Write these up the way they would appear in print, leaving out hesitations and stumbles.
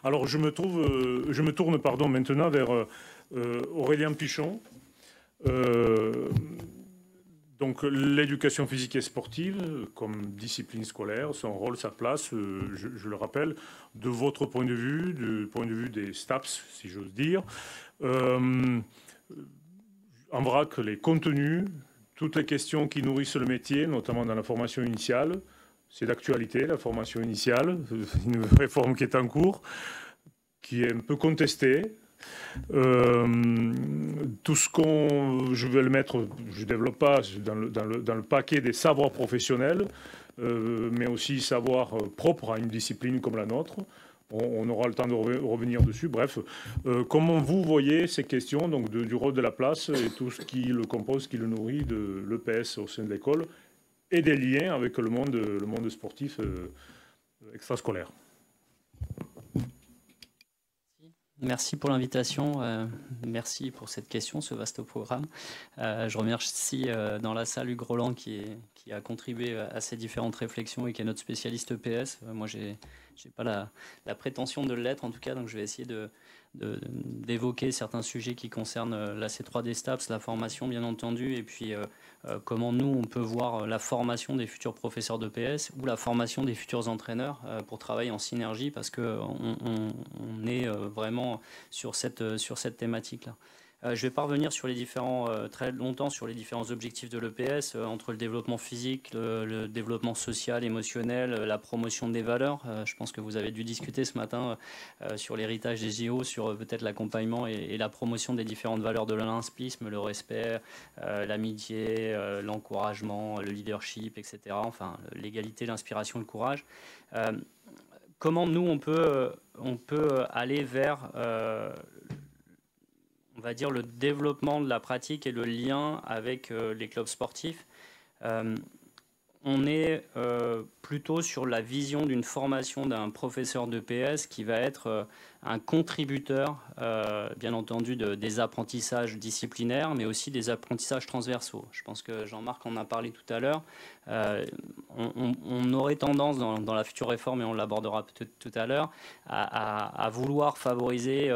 Alors, je me tourne pardon, maintenant vers Aurélien Pichon. Euh, donc, l'éducation physique et sportive, comme discipline scolaire, son rôle, sa place, je le rappelle, de votre point de vue, du point de vue des STAPS, si j'ose dire. Euh, en vrac, les contenus, toutes les questions qui nourrissent le métier, notamment dans la formation initiale. C'est d'actualité, la formation initiale, une réforme qui est en cours, qui est un peu contestée. Tout ce qu'on, je vais le mettre, je ne développe pas, dans le paquet des savoirs professionnels, mais aussi savoirs propres à une discipline comme la nôtre. On aura le temps de revenir dessus. Bref, comment vous voyez ces questions donc du rôle de la place et tout ce qui le compose, qui le nourrit de l'EPS au sein de l'école et des liens avec le monde sportif extrascolaire. Merci pour l'invitation, merci pour cette question, ce vaste programme. Je remercie dans la salle Hugues Roland qui a contribué à ces différentes réflexions et qui est notre spécialiste EPS. Moi, je n'ai pas la prétention de l'être en tout cas, donc je vais essayer d'évoquer certains sujets qui concernent la C3D STAPS, la formation bien entendu, et puis comment nous on peut voir la formation des futurs professeurs d'EPS ou la formation des futurs entraîneurs pour travailler en synergie, parce qu'on est vraiment sur cette thématique-là. Je ne vais pas revenir sur les très longtemps sur les différents objectifs de l'EPS, entre le développement physique, le développement social, émotionnel, la promotion des valeurs. Je pense que vous avez dû discuter ce matin sur l'héritage des JO, sur peut-être l'accompagnement et la promotion des différentes valeurs de l'olympisme, le respect, l'amitié, l'encouragement, le leadership, etc. Enfin, l'égalité, l'inspiration, le courage. Comment nous, on peut aller vers... on va dire le développement de la pratique et le lien avec les clubs sportifs. On est plutôt sur la vision d'une formation d'un professeur d'EPS qui va être un contributeur, bien entendu, des apprentissages disciplinaires, mais aussi des apprentissages transversaux. Je pense que Jean-Marc en a parlé tout à l'heure. On aurait tendance, dans la future réforme, et on l'abordera peut-être tout à l'heure, à vouloir favoriser...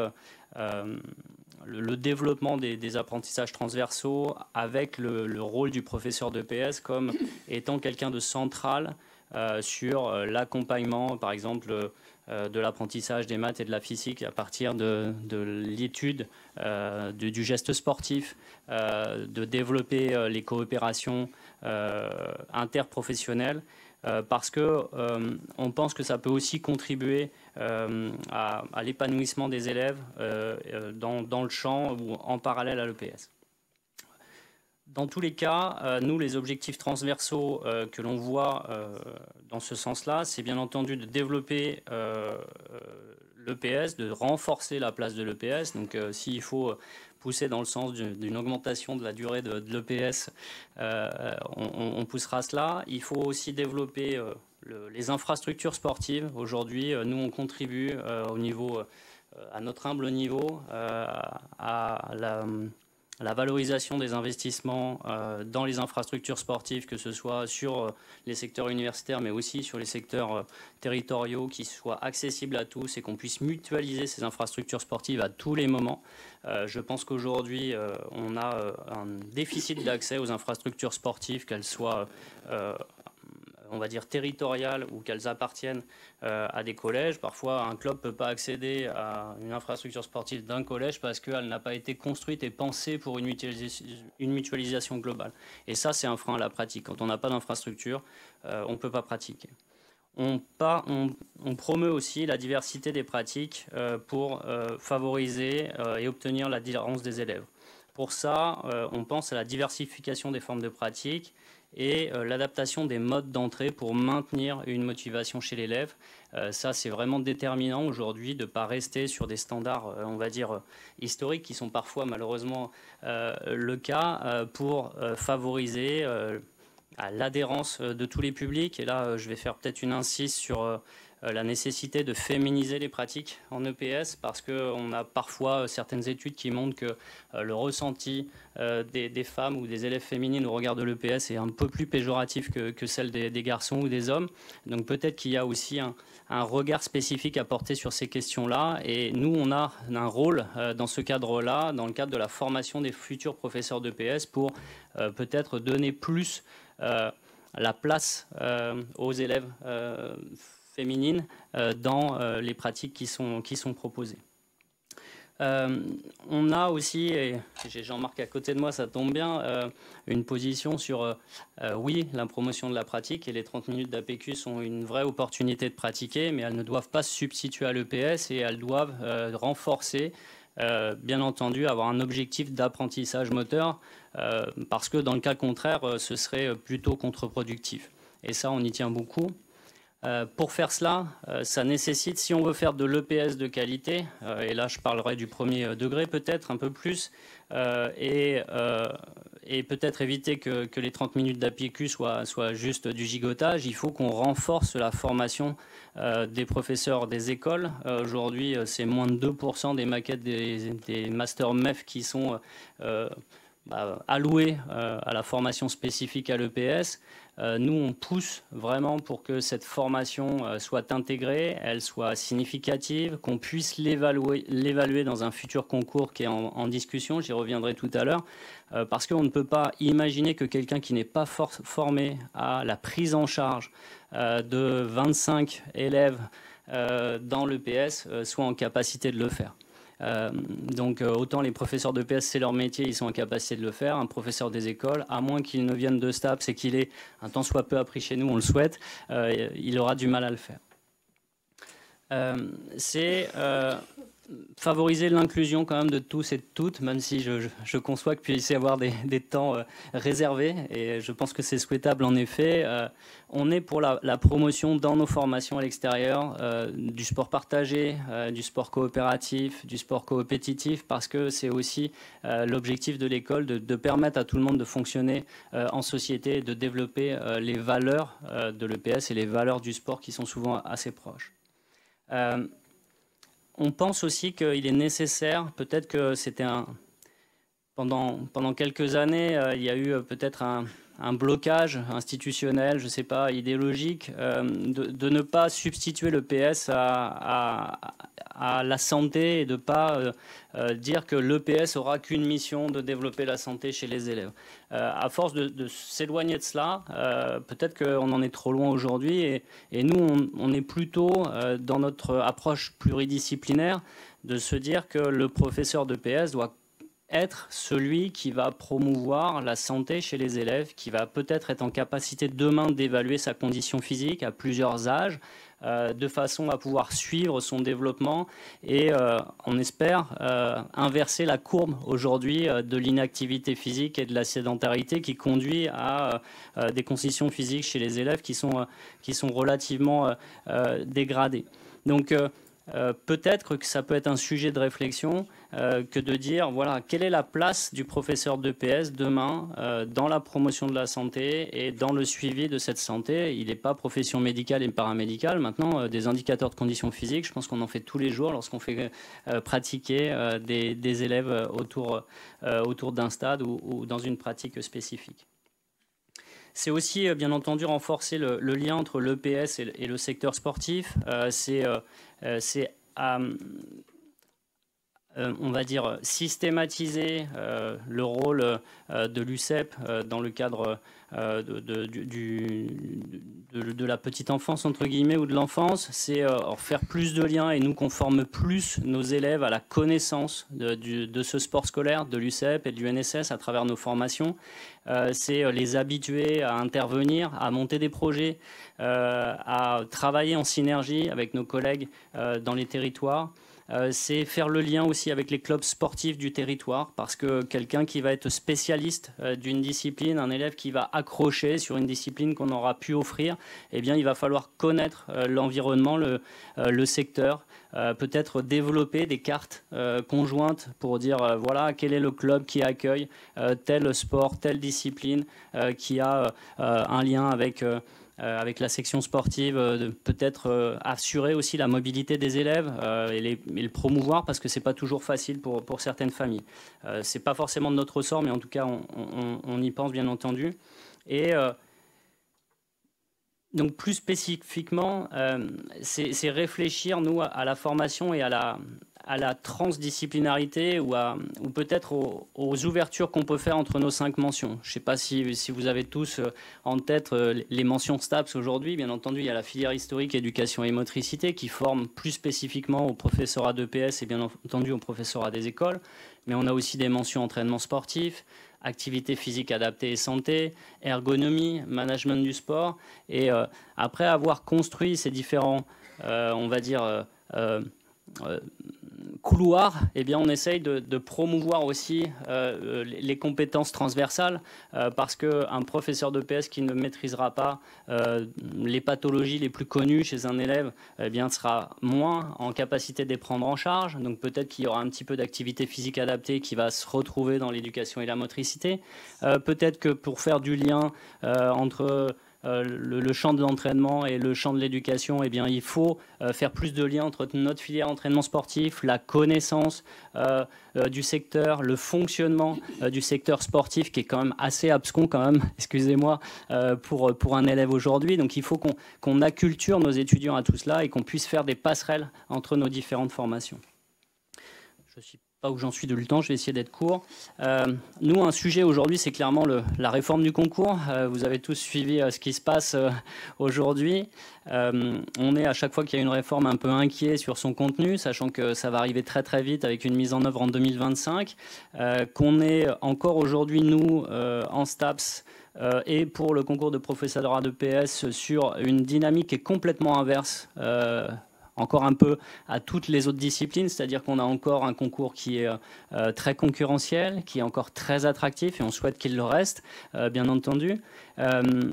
le développement des apprentissages transversaux avec le rôle du professeur d'EPS comme étant quelqu'un de central sur l'accompagnement, par exemple, de l'apprentissage des maths et de la physique à partir de l'étude du geste sportif, de développer les coopérations interprofessionnelles. Parce qu'on pense que ça peut aussi contribuer à l'épanouissement des élèves dans le champ ou en parallèle à l'EPS. Dans tous les cas, nous, les objectifs transversaux que l'on voit dans ce sens-là, c'est bien entendu de développer l'EPS, de renforcer la place de l'EPS. Donc, s'il faut pousser dans le sens d'une augmentation de la durée de l'EPS, on poussera cela. Il faut aussi développer les infrastructures sportives. Aujourd'hui, nous, on contribue à notre humble niveau à la valorisation des investissements dans les infrastructures sportives, que ce soit sur les secteurs universitaires, mais aussi sur les secteurs territoriaux, qui soient accessibles à tous et qu'on puisse mutualiser ces infrastructures sportives à tous les moments. Je pense qu'aujourd'hui, on a un déficit d'accès aux infrastructures sportives, qu'elles soient on va dire territoriales ou qu'elles appartiennent à des collèges. Parfois, un club ne peut pas accéder à une infrastructure sportive d'un collège parce qu'elle n'a pas été construite et pensée pour une mutualisation globale. Et ça, c'est un frein à la pratique. Quand on n'a pas d'infrastructure, on ne peut pas pratiquer. On promeut aussi la diversité des pratiques pour favoriser et obtenir l'adhérence des élèves. Pour ça, on pense à la diversification des formes de pratique et l'adaptation des modes d'entrée pour maintenir une motivation chez l'élève. Ça, c'est vraiment déterminant aujourd'hui de ne pas rester sur des standards, on va dire, historiques, qui sont parfois malheureusement le cas, pour favoriser à l'adhérence de tous les publics. Et là, je vais faire peut-être une incise sur la nécessité de féminiser les pratiques en EPS, parce qu'on a parfois certaines études qui montrent que le ressenti des femmes ou des élèves féminines au regard de l'EPS est un peu plus péjoratif que celle des garçons ou des hommes. Donc peut-être qu'il y a aussi un regard spécifique à porter sur ces questions-là. Et nous, on a un rôle dans ce cadre-là, dans le cadre de la formation des futurs professeurs d'EPS, pour peut-être donner plus la place aux élèves féminines dans les pratiques qui sont proposées. On a aussi, et j'ai Jean-Marc à côté de moi, ça tombe bien, une position sur, oui, la promotion de la pratique, et les 30 minutes d'APQ sont une vraie opportunité de pratiquer, mais elles ne doivent pas se substituer à l'EPS, et elles doivent renforcer, bien entendu, avoir un objectif d'apprentissage moteur, parce que dans le cas contraire, ce serait plutôt contre-productif. Et ça, on y tient beaucoup. Pour faire cela, ça nécessite, si on veut faire de l'EPS de qualité, et là je parlerai du premier degré peut-être un peu plus, et peut-être éviter que les 30 minutes d'APQ soient juste du gigotage, il faut qu'on renforce la formation des professeurs des écoles. Aujourd'hui, c'est moins de 2% des maquettes des masters MEF qui sont alloués à la formation spécifique à l'EPS. Nous, on pousse vraiment pour que cette formation soit intégrée, elle soit significative, qu'on puisse l'évaluer dans un futur concours qui est en discussion, j'y reviendrai tout à l'heure, parce qu'on ne peut pas imaginer que quelqu'un qui n'est pas formé à la prise en charge de 25 élèves dans l'EPS soit en capacité de le faire. Donc autant les professeurs d'EPS, c'est leur métier, ils sont en capacité de le faire. Un professeur des écoles, à moins qu'il ne vienne de STAPS et qu'il ait un tant soit peu appris chez nous, on le souhaite, il aura du mal à le faire. C'est favoriser l'inclusion quand même de tous et de toutes, même si je conçois qu'il puisse y avoir des temps réservés, et je pense que c'est souhaitable en effet. On est pour la promotion dans nos formations à l'extérieur du sport partagé, du sport coopératif, du sport coopétitif, parce que c'est aussi l'objectif de l'école de permettre à tout le monde de fonctionner en société et de développer les valeurs de l'EPS et les valeurs du sport qui sont souvent assez proches. On pense aussi qu'il est nécessaire, peut-être que c'était pendant quelques années, il y a eu peut-être un blocage institutionnel, je ne sais pas, idéologique, de ne pas substituer l'EPS à la santé et de ne pas dire que l'EPS aura qu'une mission de développer la santé chez les élèves. À force de s'éloigner de cela, peut-être qu'on en est trop loin aujourd'hui, et nous, on est plutôt dans notre approche pluridisciplinaire de se dire que le professeur d'EPS doit être celui qui va promouvoir la santé chez les élèves, qui va peut-être être en capacité demain d'évaluer sa condition physique à plusieurs âges, de façon à pouvoir suivre son développement et, on espère, inverser la courbe aujourd'hui de l'inactivité physique et de la sédentarité qui conduit à des conditions physiques chez les élèves qui sont relativement dégradées. Donc, peut-être que ça peut être un sujet de réflexion que de dire, voilà, quelle est la place du professeur d'EPS demain dans la promotion de la santé et dans le suivi de cette santé. Il n'est pas profession médicale et paramédicale. Maintenant, des indicateurs de conditions physiques, je pense qu'on en fait tous les jours lorsqu'on fait pratiquer des élèves autour d'un stade ou dans une pratique spécifique. C'est aussi, bien entendu, renforcer le lien entre l'EPS et le secteur sportif. C'est on va dire, systématiser le rôle de l'UCEP dans le cadre de la petite enfance, entre guillemets, ou de l'enfance. C'est faire plus de liens et nous qu'on forme plus nos élèves à la connaissance de ce sport scolaire, de l'UCEP et du NSS à travers nos formations. C'est les habituer à intervenir, à monter des projets, à travailler en synergie avec nos collègues dans les territoires. c'est faire le lien aussi avec les clubs sportifs du territoire, parce que quelqu'un qui va être spécialiste d'une discipline, un élève qui va accrocher sur une discipline qu'on aura pu offrir, eh bien, il va falloir connaître l'environnement, le secteur, peut-être développer des cartes conjointes pour dire voilà quel est le club qui accueille tel sport, telle discipline qui a un lien avec la section sportive, peut-être assurer aussi la mobilité des élèves et le promouvoir, parce que c'est pas toujours facile pour certaines familles. C'est pas forcément de notre ressort, mais en tout cas on y pense bien entendu. Et donc plus spécifiquement, c'est réfléchir, nous, à la formation et à la transdisciplinarité ou peut-être aux ouvertures qu'on peut faire entre nos 5 mentions. Je ne sais pas si vous avez tous en tête les mentions STAPS aujourd'hui. Bien entendu, il y a la filière historique, éducation et motricité qui forme plus spécifiquement au professorat d'EPS et bien entendu au professorat des écoles. Mais on a aussi des mentions entraînement sportif, activité physique adaptée et santé, ergonomie, management du sport. Et après avoir construit ces différents, on va dire, couloirs, eh bien, on essaye de promouvoir aussi les compétences transversales parce qu'un professeur d'EPS qui ne maîtrisera pas les pathologies les plus connues chez un élève eh bien, sera moins en capacité de les prendre en charge. Donc peut-être qu'il y aura un petit peu d'activité physique adaptée qui va se retrouver dans l'éducation et la motricité. Peut-être que pour faire du lien entre le champ de l'entraînement et le champ de l'éducation, eh bien, il faut faire plus de liens entre notre filière entraînement sportif, la connaissance du secteur, le fonctionnement du secteur sportif qui est quand même assez abscon quand même, excusez-moi, pour un élève aujourd'hui. Donc il faut qu'on acculture nos étudiants à tout cela et qu'on puisse faire des passerelles entre nos différentes formations. Je suis pas où j'en suis de le temps, je vais essayer d'être court. Nous, un sujet aujourd'hui, c'est clairement la réforme du concours. Vous avez tous suivi ce qui se passe aujourd'hui. On est à chaque fois qu'il y a une réforme un peu inquiet sur son contenu, sachant que ça va arriver très très vite avec une mise en œuvre en 2025, qu'on est encore aujourd'hui, nous, en STAPS, et pour le concours de professorat d'EPS sur une dynamique qui est complètement inverse encore un peu à toutes les autres disciplines, c'est-à-dire qu'on a encore un concours qui est très concurrentiel, qui est encore très attractif et on souhaite qu'il le reste, bien entendu,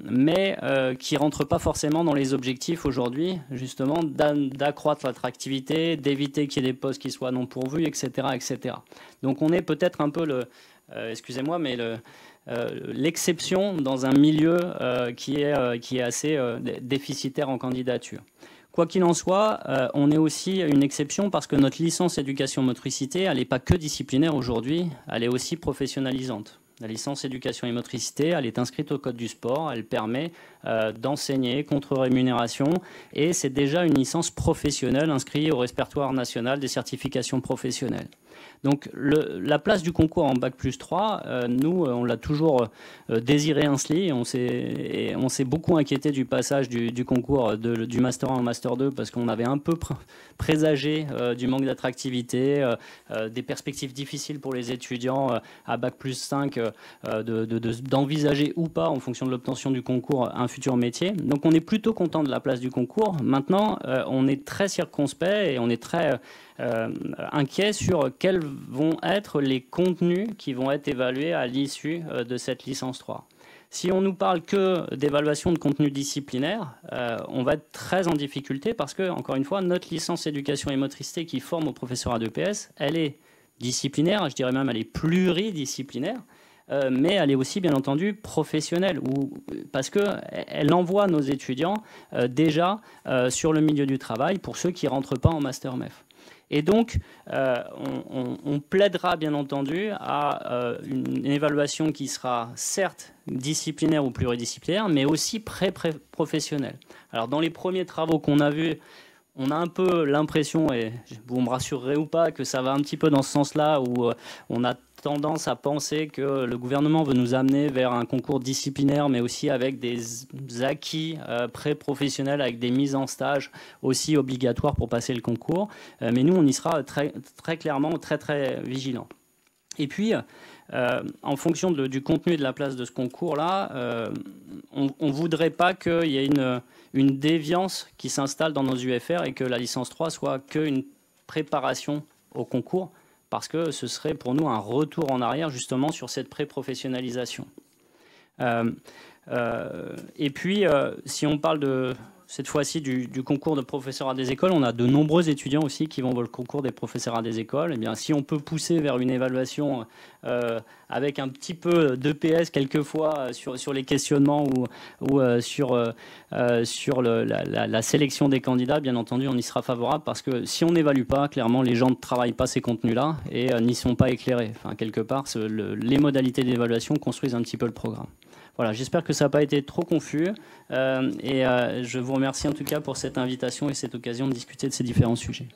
mais qui ne rentre pas forcément dans les objectifs aujourd'hui, justement, d'accroître l'attractivité, d'éviter qu'il y ait des postes qui soient non pourvus, etc. etc. Donc on est peut-être un peu excusez-moi, mais l'exception dans un milieu qui est assez déficitaire en candidature. Quoi qu'il en soit, on est aussi une exception parce que notre licence éducation motricité, elle n'est pas que disciplinaire aujourd'hui, elle est aussi professionnalisante. La licence éducation et motricité, elle est inscrite au code du sport, elle permet d'enseigner contre rémunération et c'est déjà une licence professionnelle inscrite au répertoire national des certifications professionnelles. Donc la place du concours en Bac+3, nous, on l'a toujours désiré ainsi et on s'est beaucoup inquiété du passage du concours du Master 1 au Master 2 parce qu'on avait un peu présagé du manque d'attractivité, des perspectives difficiles pour les étudiants à Bac+5 d'envisager ou pas, en fonction de l'obtention du concours, un futur métier. Donc on est plutôt content de la place du concours. Maintenant, on est très circonspect et on est très inquiet sur quels vont être les contenus qui vont être évalués à l'issue de cette licence 3. Si on nous parle que d'évaluation de contenu disciplinaire, on va être très en difficulté parce que, encore une fois, notre licence éducation et motricité qui forme au professorat d'EPS, elle est disciplinaire, je dirais même elle est pluridisciplinaire, mais elle est aussi bien entendu professionnelle, parce qu'elle envoie nos étudiants déjà sur le milieu du travail pour ceux qui ne rentrent pas en Master MEF. Et donc, on plaidera bien entendu à une évaluation qui sera certes disciplinaire ou pluridisciplinaire, mais aussi pré-professionnelle. Alors, dans les premiers travaux qu'on a vus, on a un peu l'impression, et vous me rassurerez ou pas, que ça va un petit peu dans ce sens-là, où on a tendance à penser que le gouvernement veut nous amener vers un concours disciplinaire, mais aussi avec des acquis pré-professionnels, avec des mises en stage aussi obligatoires pour passer le concours. Mais nous, on y sera très, très clairement très, très vigilants. Et puis, en fonction du contenu et de la place de ce concours-là, on ne voudrait pas qu'il y ait une déviance qui s'installe dans nos UFR et que la licence 3 soit qu'une préparation au concours, parce que ce serait pour nous un retour en arrière justement sur cette pré-professionnalisation. Et puis, si on parle cette fois-ci du concours de professorat des écoles, on a de nombreux étudiants aussi qui vont dans le concours des professorats des écoles. Eh bien, si on peut pousser vers une évaluation avec un petit peu d'EPS quelquefois sur les questionnements ou sur la sélection des candidats, bien entendu, on y sera favorable, parce que si on n'évalue pas, clairement, les gens ne travaillent pas ces contenus-là et n'y sont pas éclairés. Enfin, quelque part, les modalités d'évaluation construisent un petit peu le programme. Voilà, j'espère que ça n'a pas été trop confus et je vous remercie en tout cas pour cette invitation et cette occasion de discuter de ces différents sujets.